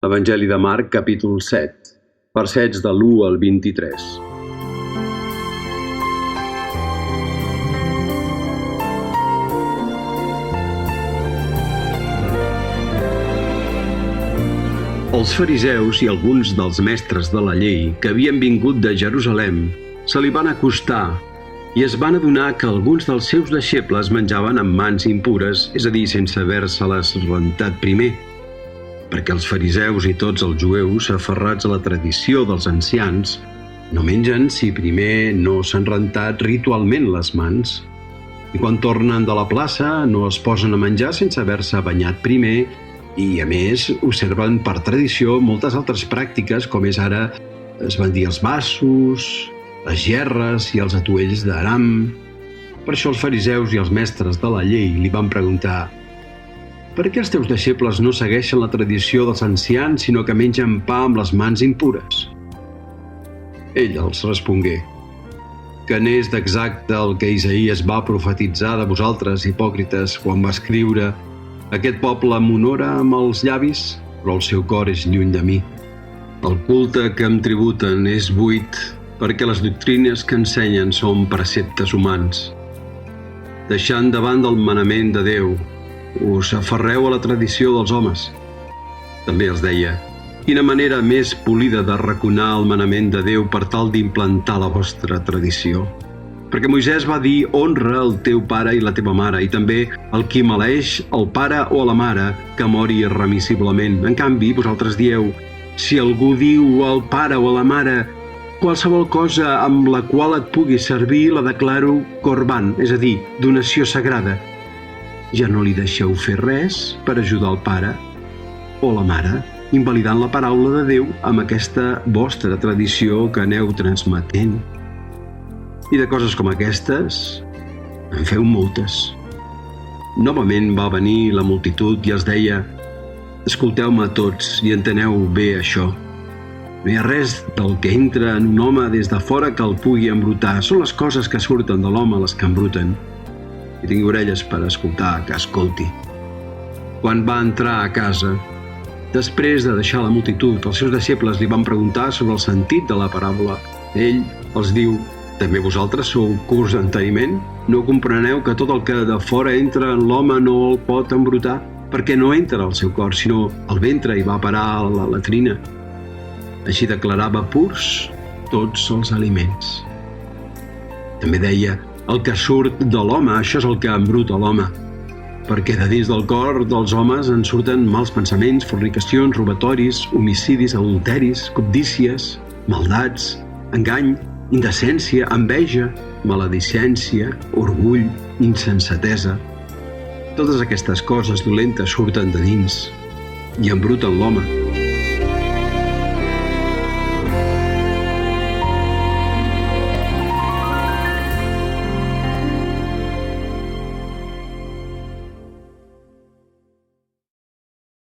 Evangeli de Marc, capítol 7, versets de l'1 al 23. Els fariseus i alguns dels mestres de la llei que havien vingut de Jerusalem se li van acostar i es van adonar que alguns dels seus deixebles menjaven amb mans impures, és a dir, sense haver-se-les rentat primer, perquè els fariseus i tots els jueus, aferrats a la tradició dels ancians, no mengen si primer no s'han rentat ritualment les mans. I quan tornen de la plaça no es posen a menjar sense haver-se banyat primer i, a més, observen per tradició moltes altres pràctiques, com és ara esbandir els vasos, les gerres i els atuells d'aram. Per això els fariseus i els mestres de la llei li van preguntar: «Per què els teus deixebles no segueixen la tradició dels ancians, sinó que mengen pa amb les mans impures?» Ell els respongué: «Que n'és d'exacte el que Isaïes va profetitzar de vosaltres, hipòcrites, quan va escriure: Aquest poble m'honora amb els llavis, però el seu cor és lluny de mi. El culte que em tributen és buit, perquè les doctrines que ensenyen són preceptes humans. Deixant davant del manament de Déu, us aferreu a la tradició dels homes». També els deia: «Quina manera més polida d'arraconar el manament de Déu per tal d'implantar la vostra tradició. Perquè Moisès va dir: honra el teu pare i la teva mare, i també el qui maleeix el pare o la mare que mori irremissiblement. En canvi, vosaltres dieu: si algú diu al pare o a la mare: qualsevol cosa amb la qual et pugui servir la declaro corban, és a dir, donació sagrada. Ja no li deixeu fer res per ajudar el pare o la mare, invalidant la paraula de Déu amb aquesta vostra tradició que aneu transmetent. I de coses com aquestes en feu moltes». Novament va venir la multitud i els deia: «Escolteu-me tots i enteneu bé això. No hi ha res del que entra en un home des de fora que el pugui embrutar. Són les coses que surten de l'home les que embruten. Qui tingui orelles per escoltar, que escolti». Quan va entrar a casa, després de deixar la multitud, els seus deixebles li van preguntar sobre el sentit de la paràbola. Ell els diu: «També vosaltres sou curts d'enteniment? No compreneu que tot el que de fora entra en l'home no el pot embrutar? Perquè no entra al seu cor, sinó al ventre i va a parar a la latrina. Així declarava purs tots els aliments». També deia: «El que surt de l'home, això és el que embruta l'home. Perquè de dins del cor dels homes en surten mals pensaments, fornicacions, robatoris, homicidis, adulteris, cobdícies, maldats, engany, indecència, enveja, maledicència, orgull, insensatesa. Totes aquestes coses dolentes surten de dins i embruten l'home.